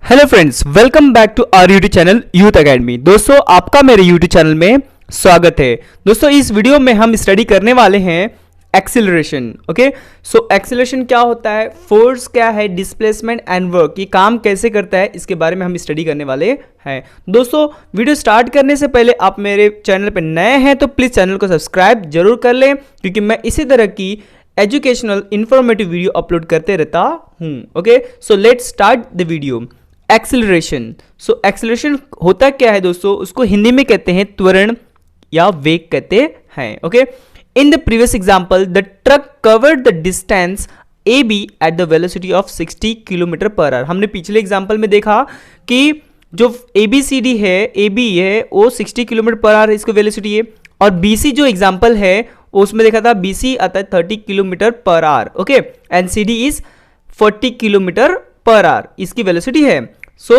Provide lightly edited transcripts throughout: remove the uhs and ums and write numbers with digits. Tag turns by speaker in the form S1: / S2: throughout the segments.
S1: Hello friends, welcome back to our YouTube channel youth academy. दोस्तों, आपका मेरे YouTube channel में स्वागत है। दोस्तों, इस वीडियो में हम स्टडी करने वाले हैं एक्सीलरेशन। ओके, सो एक्सीलरेशन क्या होता है, फोर्स क्या है, डिस्प्लेसमेंट एंड वर्क, ये काम कैसे करता है, इसके बारे में हम स्टडी करने वाले हैं। दोस्तों, वीडियो स्टार्ट करने से पहले आप मेरे चैनल पर नए हैं तो प्लीज़ चैनल को सब्सक्राइब जरूर कर लें, क्योंकि मैं इसी तरह की एजुकेशनल इंफॉर्मेटिव वीडियो अपलोड करते रहता हूँ। Okay, so let's start the video. Acceleration. So acceleration होता क्या है दोस्तों, उसको हिंदी में कहते हैं त्वरण या वेग कहते हैं। Okay, in the previous example the truck covered the distance A B at the velocity of 60 kilometre per hour. हमने पिछले एग्जांपल में देखा कि जो ए बी सी डी है, ए बी है, वो 60 किलोमीटर पर आवर इसको वेलोसिटी है, और बी सी जो एग्जाम्पल है उसमें देखा था बी सी आता है 30 kilometre per hour. Okay, and C D is 40 kilometre per hour इसकी वेलोसिटी है। So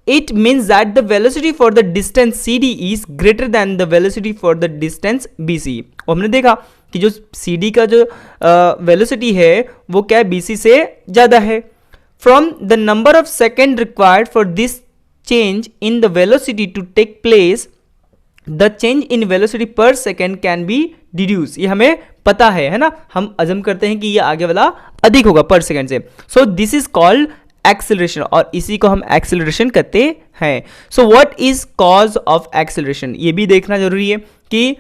S1: it means that the velocity for the distance C D is greater than the velocity for the distance B C. और हमने देखा कि जो C D का जो velocity है वो क्या है, बी सी से ज़्यादा है। From the number of second required for this change in the velocity to take place the change in velocity per second can be deduce. ये हमें पता है ना, हम अजम करते हैं कि ये आगे वाला अधिक होगा पर सेकेंड से। So this is called acceleration, और इसी को हम एक्सेलरेशन कहते हैं। So what is cause of acceleration, ये भी देखना जरूरी है कि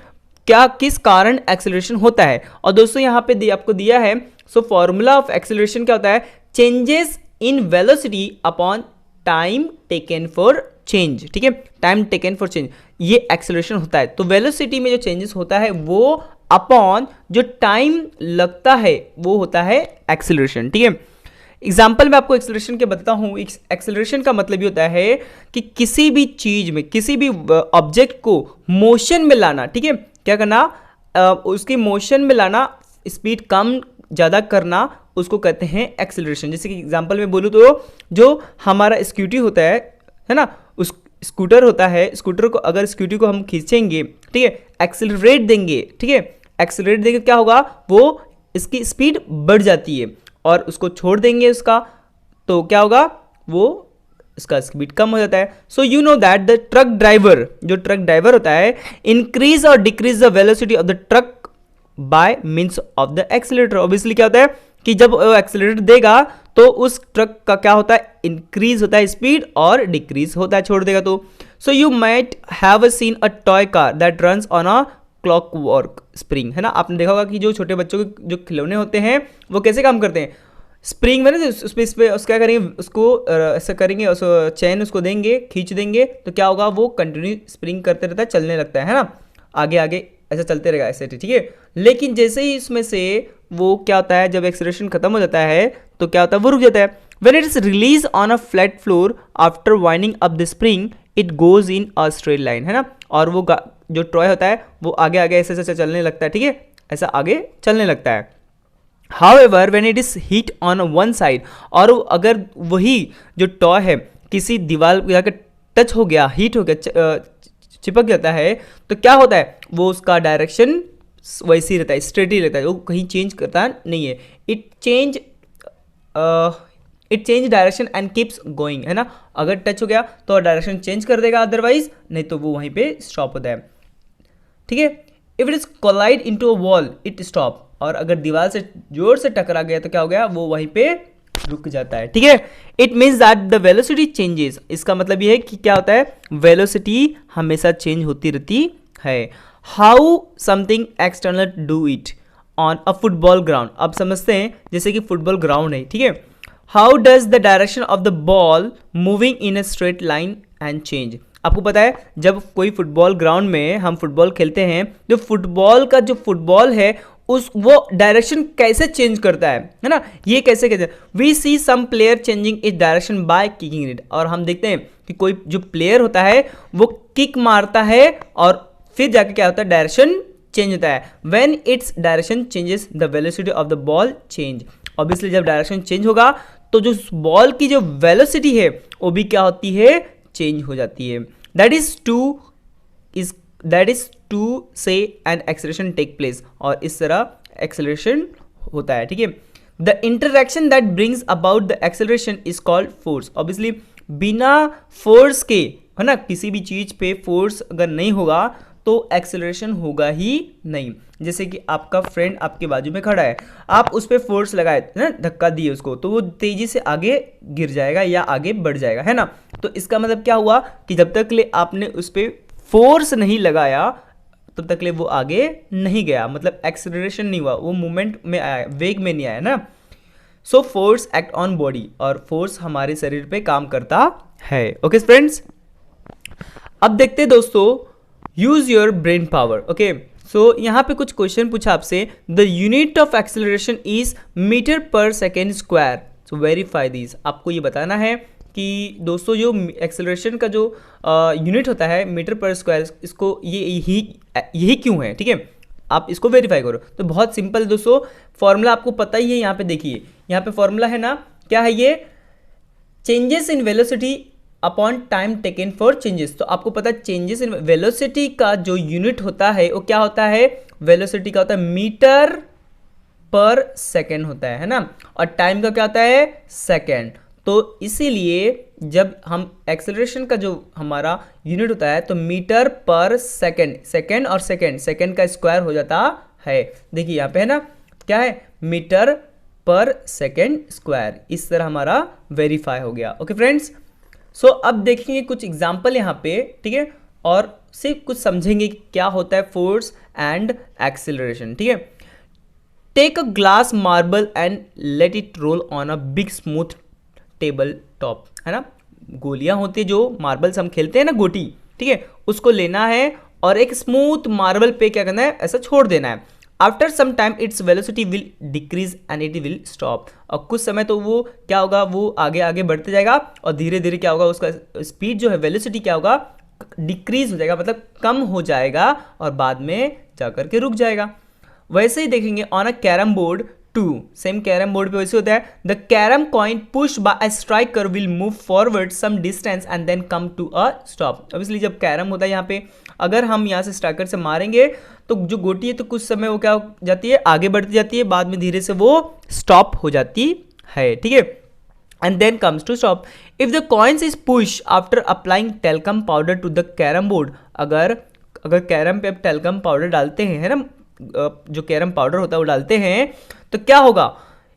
S1: क्या किस कारण एक्सेलरेशन होता है। और दोस्तों यहाँ पे आपको दिया है, सो फॉर्मूला ऑफ एक्सेलरेशन क्या होता है, changes in velocity upon time taken for change. ठीक है, टाइम टेकन फॉर चेंज, ये एक्सेलरेशन होता है। तो वेलोसिटी में जो चेंजेस होता है वो अपॉन जो टाइम लगता है वो होता है एक्सेलरेशन। ठीक है, एग्जाम्पल में आपको एक्सेलरेशन के बताता हूँ। एक्सेलरेशन का मतलब ये होता है कि किसी भी चीज में, किसी भी ऑब्जेक्ट को मोशन में लाना। ठीक है, क्या करना, उसके मोशन में लाना, स्पीड कम ज़्यादा करना, उसको कहते हैं एक्सेलरेशन। जैसे कि एग्जाम्पल में बोलूँ तो जो हमारा स्कूटी होता है ना, उस स्कूटर होता है, स्कूटर को अगर स्कूटी को हम खींचेंगे, ठीक है, एक्सेलरेट देंगे, ठीक है, एक्सेलरेट देंगे, क्या होगा, वो इसकी स्पीड बढ़ जाती है, और उसको छोड़ देंगे उसका तो क्या होगा, वो इसका स्पीड कम हो जाता है। So you know that the truck driver, जो ट्रक ड्राइवर होता है, इंक्रीज और decrease the velocity of the truck bye means of the accelerator. Obviously क्या होता है कि जब वो एक्सेलरेटर देगा तो उस ट्रक का क्या होता है, इंक्रीज होता है स्पीड, और डिक्रीज होता है छोड़ देगा तो। So you might have seen a toy car that runs on a clockwork spring, है ना। आपने देखा होगा कि जो छोटे बच्चों के जो खिलौने होते हैं वो कैसे काम करते हैं, स्प्रिंग में ना, उस पर क्या करेंगे, उसको ऐसा करेंगे, उस चैन उसको देंगे, खींच देंगे तो क्या होगा, वो कंटिन्यू स्प्रिंग करते रहता है, चलने लगता है ना, आगे आगे ऐसा चलते रहेगा ऐसे। ठीक है, लेकिन जैसे ही इसमें से वो क्या होता है, जब एक्सेलरेशन खत्म हो जाता है तो क्या होता है, वो रुक जाता है। When it is release on a flat floor after winding up the spring it goes in a straight line, है ना, और वो जो टॉय होता है वो आगे आगे ऐसे ऐसे चलने लगता है। ठीक है, ऐसा आगे चलने लगता है। However, when it is hit on one side, और अगर वही जो टॉय है किसी दीवार जाकर टच हो गया, हीट हो गया, चिपक जाता है, तो क्या होता है, वो उसका डायरेक्शन वैसे ही रहता है, स्ट्रेट ही रहता है, वो कहीं चेंज करता नहीं है। It change direction and keeps going, है ना, अगर टच हो गया तो डायरेक्शन चेंज कर देगा, अदरवाइज नहीं तो वो वहीं पे स्टॉप होता है। ठीक है, if it is collide into a wall it stop, और अगर दीवार से जोर से टकरा गया तो क्या हो गया, वो वहीं पे रुक जाता है। ठीक है, it means that the velocity changes, इसका मतलब ये है कि क्या होता है, वेलोसिटी हमेशा चेंज होती रहती है। How something external do it on a football ground, अब समझते हैं, जैसे कि फुटबॉल ग्राउंड है, ठीक है, how does the direction of the ball moving in a straight line and change. आपको पता है जब कोई फुटबॉल ग्राउंड में हम फुटबॉल खेलते हैं, जो फुटबॉल का जो फुटबॉल है उस वो डायरेक्शन कैसे चेंज करता है ना, ये कैसे कहते हैं, we see some player changing it direction by kicking it, और हम देखते हैं कि कोई जो प्लेयर होता है वो किक मारता है और फिर जाके क्या होता है, डायरेक्शन चेंज होता है। When its direction changes the velocity of the ball change, obviously जब डायरेक्शन चेंज होगा तो जो बॉल की जो वेलोसिटी है वो भी क्या होती है, चेंज हो जाती है। दैट इज टू से एन एक्सेलरेशन टेक प्लेस, और इस तरह एक्सेलरेशन होता है। ठीक है, the interaction that brings about the acceleration is called force. Obviously बिना फोर्स के, है ना, किसी भी चीज पे फोर्स अगर नहीं होगा तो एक्सेलरेशन होगा ही नहीं। जैसे कि आपका फ्रेंड आपके बाजू में खड़ा है, आप उस पर फोर्स लगाए ना, धक्का दिए उसको, तो वो तेजी से आगे गिर जाएगा या आगे बढ़ जाएगा, है ना। तो इसका मतलब क्या हुआ कि जब तक ले आपने उस पर फोर्स नहीं लगाया तब तक ले वो आगे नहीं गया, मतलब एक्सेलरेशन नहीं हुआ, वो मूवमेंट में आया, वेग में नहीं आया ना। So force act on body, और फोर्स हमारे शरीर पे काम करता है। ओके फ्रेंड्स, अब देखते हैं दोस्तों, use your brain power. Okay, so यहाँ पे कुछ क्वेश्चन पूछा आपसे, the unit of acceleration is metre per second square, so verify this. आपको ये बताना है कि दोस्तों जो एक्सेलरेशन का जो यूनिट होता है मीटर पर स्क्वायर, इसको ये यही क्यों है, ठीक है, आप इसको वेरीफाई करो। तो बहुत सिंपल दोस्तों, फॉर्मूला आपको पता ही है, यहाँ पे देखिए, यहाँ पे फॉर्मूला है ना, क्या है ये, changes in velocity upon time taken for changes. तो आपको पता है चेंजेस इन वेलोसिटी का जो यूनिट होता है वो क्या होता है, वेलोसिटी का होता है मीटर पर सेकेंड होता है ना, और टाइम का क्या होता है, सेकेंड। तो इसीलिए जब हम एक्सेलरेशन का जो हमारा यूनिट होता है तो मीटर पर सेकेंड, सेकेंड और सेकेंड, सेकेंड का स्क्वायर हो जाता है। देखिए यहाँ पे है ना, क्या है, मीटर पर सेकेंड स्क्वायर, इस तरह हमारा वेरीफाई हो गया। ओके फ्रेंड्स, सो अब देखेंगे कुछ एग्जाम्पल यहाँ पे, ठीक है, और सिर्फ कुछ समझेंगे कि क्या होता है फोर्स एंड एक्सेलरेशन, ठीक है। Take a glass marble and let it roll on a big smooth table top, है ना, गोलियां होती है जो मार्बल्स हम खेलते हैं ना, गोटी, ठीक है, उसको लेना है और एक स्मूथ मार्बल पे क्या करना है, ऐसा छोड़ देना है। After some time its velocity will decrease and it will stop, और कुछ समय तो वो क्या होगा, वो आगे आगे बढ़ते जाएगा और धीरे धीरे क्या होगा, उसका स्पीड जो है, वेलोसिटी क्या होगा, डिक्रीज हो जाएगा, मतलब कम हो जाएगा और बाद में जाकर के रुक जाएगा। वैसे ही देखेंगे on a carrom board too, same carrom board पे वैसे होता है, the carrom coin push by a striker will move forward some distance and then come to a stop. Obviously जब कैरम होता है यहाँ पे, अगर हम यहाँ से स्ट्राइकर से मारेंगे तो जो गोटी है तो कुछ समय वो क्या हो जाती है, आगे बढ़ती जाती है, बाद में धीरे से वो स्टॉप हो जाती है, ठीक है, and then comes to stop. If the coins is push after applying talcum powder to the carrom board, अगर कैरम पे आप टेल्कम पाउडर डालते हैं, है ना, जो कैरम पाउडर होता है वो डालते हैं, तो क्या होगा,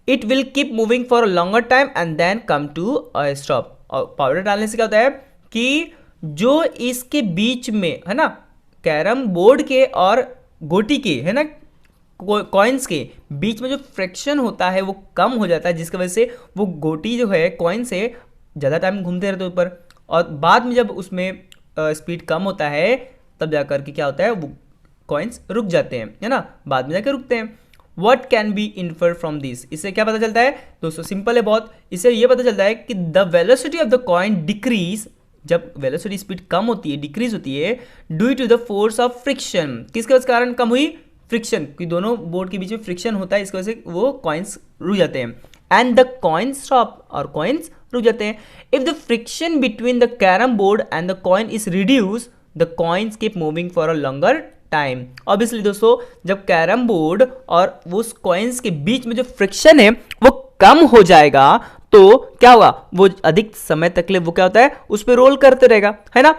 S1: it will keep moving for a longer time and then come to a stop. और पाउडर डालने से क्या होता है कि जो इसके बीच में, है ना, कैरम बोर्ड के और गोटी के, है ना, कॉइन्स के बीच में जो फ्रिक्शन होता है वो कम हो जाता है, जिसकी वजह से वो गोटी जो है कॉइन से ज़्यादा टाइम घूमते रहते हैं ऊपर, और बाद में जब उसमें स्पीड कम होता है तब जाकर के क्या होता है, वो कॉइन्स रुक जाते हैं, है ना, बाद में जाकर रुकते हैं। What can be inferred from this? इससे क्या पता चलता है दोस्तों, सिंपल है बहुत, इससे ये पता चलता है कि the velocity of the coin decrease, जब वेलोसिटी स्पीड कम होती है, डिक्रीज होती है, due to the force of friction, किसके कारण कम हुई, फ्रिक्शन, कि दोनों बोर्ड के बीच में फ्रिक्शन होता है, इसकी वजह से वो कॉइन्स रुक जाते हैं, एंड द कॉइन्स स्टॉप, और कॉइन्स रुक जाते हैं। If the friction between the carrom board and the coin is reduce, the coins keep moving for a longer time. Obviously दोस्तों जब कैरम बोर्ड और उस कॉइन्स के बीच में जो फ्रिक्शन है वो कम हो जाएगा तो क्या होगा, वो अधिक समय तक ले वो क्या होता है, उस पर रोल करते रहेगा, है ना,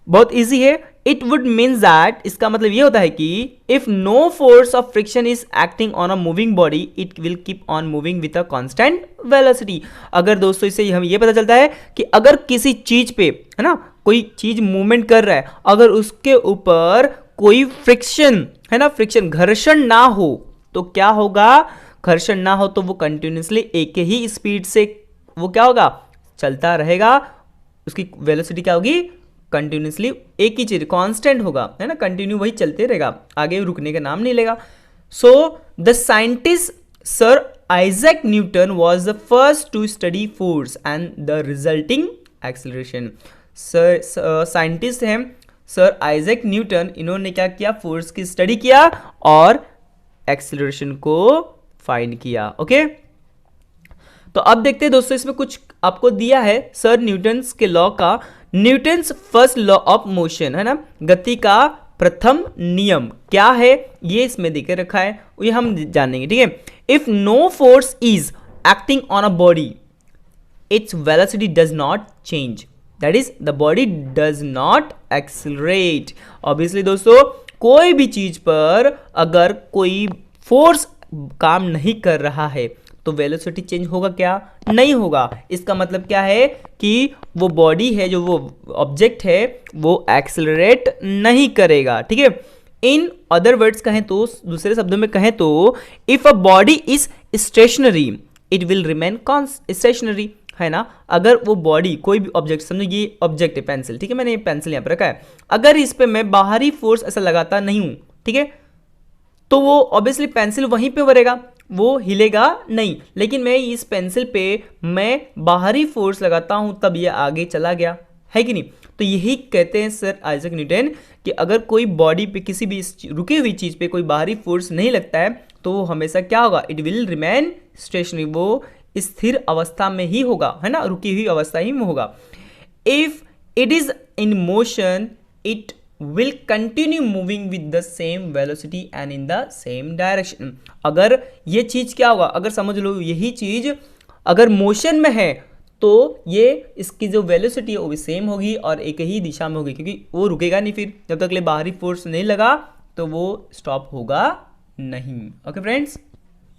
S1: बहुत इजी है। इट वुड मीन दैट, इसका मतलब ये होता है कि if no force of friction is acting on a moving body it will keep on moving with a constant velocity. अगर दोस्तों इससे हमें ये पता चलता है कि अगर किसी चीज पे, है ना, कोई चीज मूवमेंट कर रहा है, अगर उसके ऊपर कोई फ्रिक्शन, है ना, फ्रिक्शन, घर्षण ना हो तो क्या होगा, घर्षण ना हो तो वो कंटिन्यूसली एक ही स्पीड से वो क्या होगा, चलता रहेगा, उसकी वेलोसिटी क्या होगी, कंटिन्यूसली एक ही चीज कांस्टेंट होगा, है ना, कंटिन्यू वही चलते रहेगा, आगे रुकने का नाम नहीं लेगा। So the scientist sir Isaac Newton was the first to study force and the resulting acceleration. Sir scientist हैं सर आइजैक न्यूटन, इन्होंने क्या किया, फोर्स की स्टडी किया और एक्सेलरेशन को फाइंड किया। ओके, तो अब देखते हैं दोस्तों, इसमें कुछ आपको दिया है सर न्यूटन्स के लॉ का, Newton's first law of motion, है ना, गति का प्रथम नियम क्या है, ये इसमें देके रखा है, ये हम जानेंगे, ठीक है। If no force is acting on a body, its velocity does not change, that is the body does not accelerate. Obviously दोस्तों कोई भी चीज पर अगर कोई फोर्स काम नहीं कर रहा है तो वेलोसिटी चेंज होगा क्या? नहीं होगा। इसका मतलब क्या है कि वो बॉडी है, जो वो ऑब्जेक्ट है, वो एक्सेलरेट नहीं करेगा, ठीक है। इन अदर वर्ड्स कहें तो, दूसरे शब्दों में कहें तो, if a body is stationary it will remain stationery, है ना। अगर वो बॉडी कोई भी ऑब्जेक्ट, समझो ये ऑब्जेक्ट है पेंसिल, ठीक है, मैंने ये पेंसिल यहाँ पर रखा है, अगर इस पे मैं बाहरी फोर्स ऐसा लगाता नहीं हूं, ठीक है, तो वो ऑब्वियसली पेंसिल वहीं पे रहेगा, वो हिलेगा नहीं। लेकिन मैं इस पेंसिल पे मैं बाहरी फोर्स लगाता हूं तब ये आगे चला गया, है कि नहीं। तो यही कहते हैं सर आइजैक न्यूटन कि अगर कोई बॉडी पे किसी भी रुकी हुई चीज पे कोई बाहरी फोर्स नहीं लगता है तो वो हमेशा क्या होगा? इट विल रिमेन स्टेशनरी, वो स्थिर अवस्था में ही होगा, है ना, रुकी हुई अवस्था ही में होगा। If it is in motion it will continue moving with the same velocity and in the same direction। अगर ये चीज क्या होगा, अगर समझ लो यही चीज अगर मोशन में है तो ये इसकी जो वेलोसिटी है वो भी सेम होगी और एक ही दिशा में होगी, क्योंकि वो रुकेगा नहीं, फिर जब तक ले बाहरी फोर्स नहीं लगा तो वो स्टॉप होगा नहीं। Okay friends,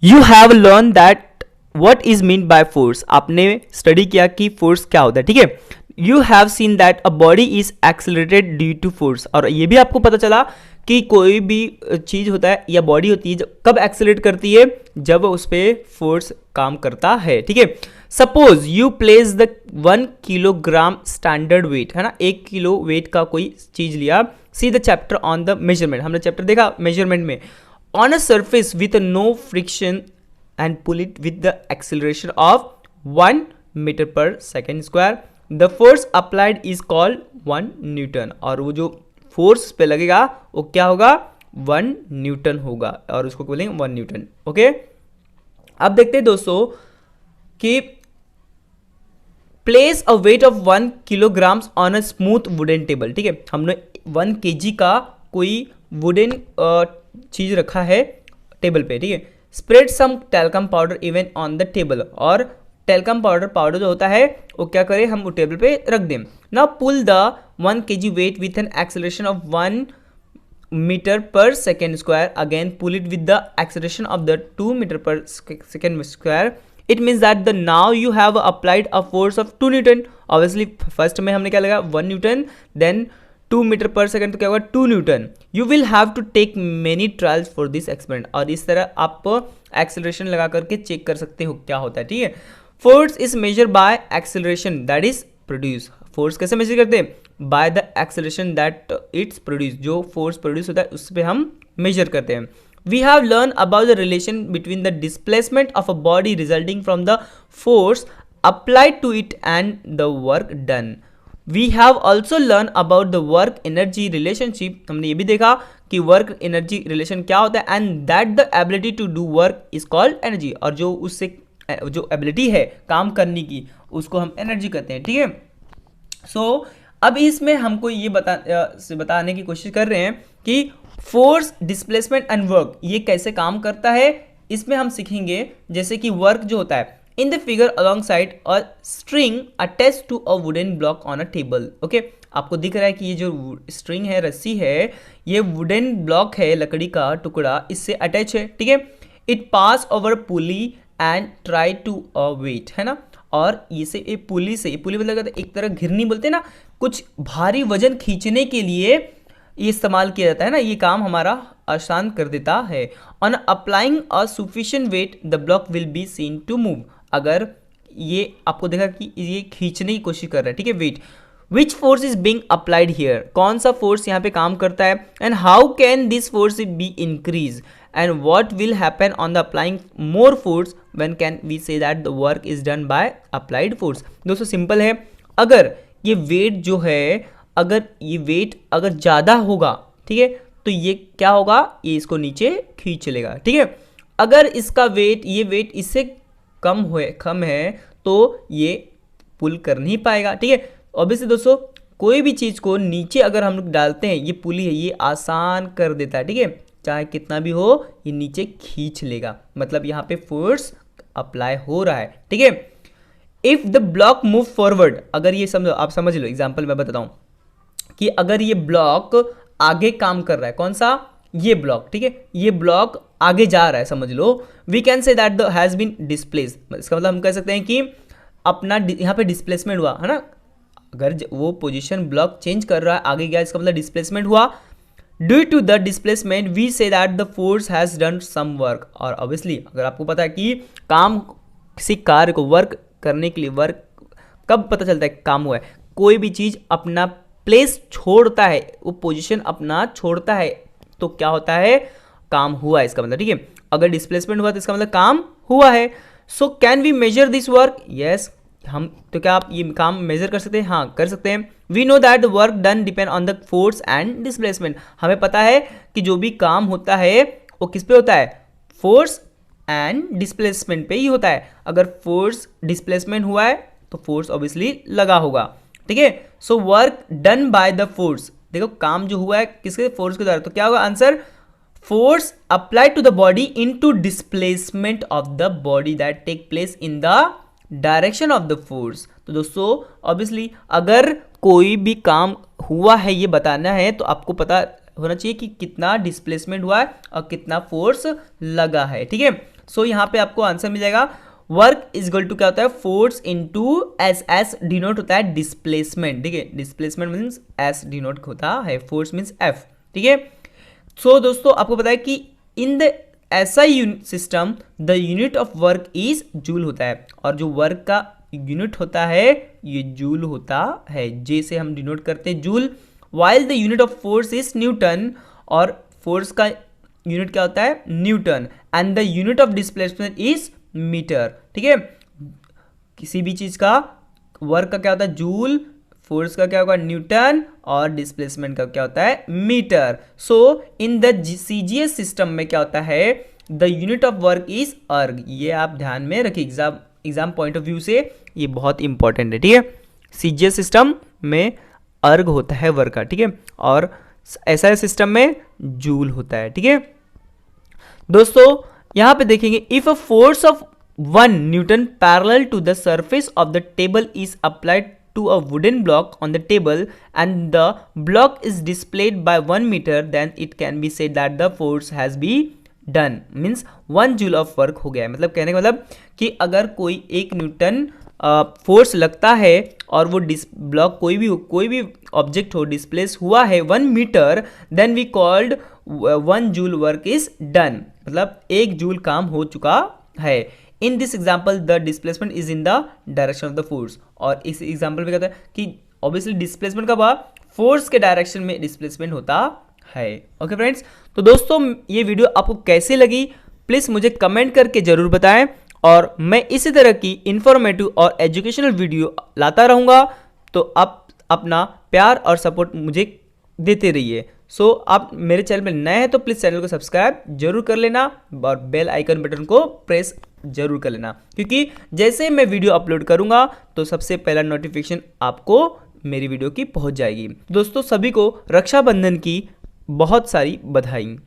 S1: you have learn that what is mean by force. आपने स्टडी किया कि फोर्स क्या होता है, ठीक है। You have seen that a body is accelerated due to force। और ये भी आपको पता चला कि कोई भी चीज होता है या बॉडी होती है कब एक्सेलरेट करती है, जब उस पर फोर्स काम करता है, ठीक है। Suppose you place the 1 kilogram standard weight, है ना, 1 किलो वेट का कोई चीज लिया। See the chapter on the measurement, हमने चैप्टर देखा मेजरमेंट में। On a surface with no friction and pull it with the acceleration of 1 metre per second square, the force applied is called 1 newton. और वो जो force पे लगेगा वो क्या होगा? 1 न्यूटन होगा, और उसको बोलेंगे 1 न्यूटन। ओके, अब देखते हैं दोस्तों कि place a weight of 1 kilogram on a smooth wooden table, ठीक है, हमने 1 kg का कोई वुडन चीज रखा है टेबल पे, ठीक है। Spread some talcum powder even on the table, और टेल्कम पाउडर जो होता है वो क्या करें, हम वो टेबल पे रख दें। Now pull the 1 kg weight with an acceleration of 1 metre per second square, again pull it with the acceleration of the 2 metre per second square. It means that the now you have applied a force of 2 newton. Obviously first में हमने क्या लगा 1 newton, then 2 metre per second तो क्या होगा 2 newton. You will have to take many trials for this experiment, और इस तरह आप एक्सेलरेशन लगा करके चेक कर सकते हो क्या होता है, ठीक है। Force is measure by acceleration that is produce. Force कैसे मेजर करते हैं? By the acceleration that its produce, जो फोर्स प्रोड्यूस होता है उस पर हम मेजर करते हैं। We have learn about the relation between the displacement of a body resulting from the force applied to it and the work done. We have also learn about the work energy relationship. हमने ये भी देखा कि work energy relation क्या होता है, and that the ability to do work is called energy, और जो उससे जो एबिलिटी है काम करने की उसको हम एनर्जी कहते हैं, ठीक है। सो अब इसमें हमको ये बताने की कोशिश कर रहे हैं कि फोर्स, डिस्प्लेसमेंट एंड वर्क ये कैसे काम करता है। इसमें हम सीखेंगे जैसे कि वर्क जो होता है, in the figure alongside a string attach to a wooden block on a table. Okay, आपको दिख रहा है कि ये जो स्ट्रिंग है, रस्सी है, ये वुडन ब्लॉक है, लकड़ी का टुकड़ा, इससे अटैच है, ठीक है। It pass over pulley and try to a weight, है ना, और इसे ये पुली से, पुली मतलब एक तरह घिरनी बोलते हैं ना, कुछ भारी वजन खींचने के लिए ये इस्तेमाल किया जाता है ना, ये काम हमारा आसान कर देता है। On applying a sufficient weight the block will be seen to move. अगर ये आपको देखा कि ये खींचने की कोशिश कर रहा है, ठीक है, weight. Which force is being applied here, कौन सा फोर्स यहाँ पे काम करता है, and how can this force be increase, and what will happen on the applying more force, when can we say that the work is done by applied force। दोस्तों simple है, अगर ये वेट जो है, अगर ये वेट अगर ज़्यादा होगा, ठीक है, तो ये क्या होगा, ये इसको नीचे खींच लेगा, ठीक है। अगर इसका वेट, ये वेट इससे कम है तो ये पुल कर नहीं पाएगा, ठीक है। ऑब्वियसली दोस्तों कोई भी चीज़ को नीचे अगर हम लोग डालते हैं, ये पुली है, ये आसान कर देता है, ठीक है, चाहे कितना भी हो ये नीचे खींच लेगा, मतलब यहाँ पे फोर्स अप्लाई हो रहा है, ठीक है। If the block move forward, अगर ये समझो, आप समझ लो एग्जांपल मैं बताता हूँ कि अगर ये ब्लॉक आगे काम कर रहा है, कौन सा, ये ब्लॉक, ठीक है, ये ब्लॉक आगे जा रहा है समझ लो, we can say that the has been displace, इसका मतलब हम कह सकते हैं कि अपना यहाँ पे डिस्प्लेसमेंट हुआ है ना, अगर वो पोजीशन ब्लॉक चेंज कर रहा है आगे गया, इसका मतलब डिस्प्लेसमेंट हुआ। Due to the displacement we say that the force has done some work, और ऑब्वियसली अगर आपको पता है कि काम, किसी कार्य को वर्क करने के लिए, वर्क कब पता चलता है काम हुआ है, कोई भी चीज़ अपना प्लेस छोड़ता है, वो पोजीशन अपना छोड़ता है तो क्या होता है, काम हुआ है इसका मतलब, ठीक है। अगर डिस्प्लेसमेंट हुआ तो इसका मतलब काम हुआ है। So can we measure this work, yes, हम तो क्या आप ये काम मेजर कर सकते हैं, हाँ कर सकते हैं। We know that the work done depend on the force and displacement, हमें पता है कि जो भी काम होता है वो किस पे होता है, फोर्स एंड डिस्प्लेसमेंट पे ही होता है। अगर फोर्स डिस्प्लेसमेंट हुआ है तो फोर्स ऑब्वियसली लगा होगा, ठीक है। So work done by the force, देखो काम जो हुआ है किसके, फोर्स के द्वारा, तो क्या होगा answer, force applied to the body into displacement of the body that take place in the direction of the force. तो दोस्तों ऑब्वियसली अगर कोई भी काम हुआ है ये बताना है तो आपको पता होना चाहिए कि कितना डिस्प्लेसमेंट हुआ है और कितना फोर्स लगा है, ठीक है। सो यहाँ पे आपको आंसर मिल जाएगा, वर्क इज इक्वल टू क्या होता है, force into S, S denote होता है डिस्प्लेसमेंट, ठीक है, डिस्प्लेसमेंट मीन्स एस डिनोट होता है, फोर्स मीन्स एफ, ठीक है। सो दोस्तों आपको पता है कि in the SI system the unit of work is joule होता है, और जो वर्क का यूनिट होता है ये जूल होता है, जे से हम डिनोट करते हैं joule, while the unit of force is newton, और फोर्स का यूनिट क्या होता है, newton, and the unit of displacement is metre, ठीक है। किसी भी चीज का वर्क का क्या होता है जूल, फोर्स का क्या होगा न्यूटन, और डिस्प्लेसमेंट का क्या होता है metre. So in the CGS system में क्या होता है, the unit of work is erg, ये आप ध्यान में रखिए, एग्जाम पॉइंट ऑफ व्यू से ये बहुत इंपॉर्टेंट है, ठीक है। सीजीएस सिस्टम में अर्ग होता है वर्क का, ठीक है, और एसआई सिस्टम में जूल होता है, ठीक है। दोस्तों यहां पे देखेंगे, if a force of 1 newton parallel to the surface of the table is applied to a wooden block on the table and the block is displayed by 1 meter, then it can be said that the force has been done, means 1 joule of work हो गया है। मतलब कहने का मतलब कि अगर कोई 1 न्यूटन फोर्स लगता है और वो ब्लॉक कोई भी ऑब्जेक्ट हो डिस्प्लेस हुआ है 1 metre, then we called 1 joule work is done, मतलब 1 जूल काम हो चुका है। In this example the displacement is in the direction of the force, और इस एग्जाम्पल में कहता है कि ऑब्वियसली डिस्प्लेसमेंट का बाद फोर्स के डायरेक्शन में डिस्प्लेसमेंट होता है। ओके फ्रेंड्स, तो दोस्तों ये वीडियो आपको कैसी लगी प्लीज़ मुझे कमेंट करके ज़रूर बताएं, और मैं इसी तरह की इंफॉर्मेटिव और एजुकेशनल वीडियो लाता रहूँगा, तो आप अपना प्यार और सपोर्ट मुझे देते रहिए। सो आप मेरे चैनल में नए हैं तो प्लीज़ चैनल को सब्सक्राइब जरूर कर लेना और बेल आइकन बटन को प्रेस जरूर कर लेना, क्योंकि जैसे मैं वीडियो अपलोड करूंगा तो सबसे पहला नोटिफिकेशन आपको मेरी वीडियो की पहुंच जाएगी। दोस्तों सभी को रक्षाबंधन की बहुत सारी बधाई।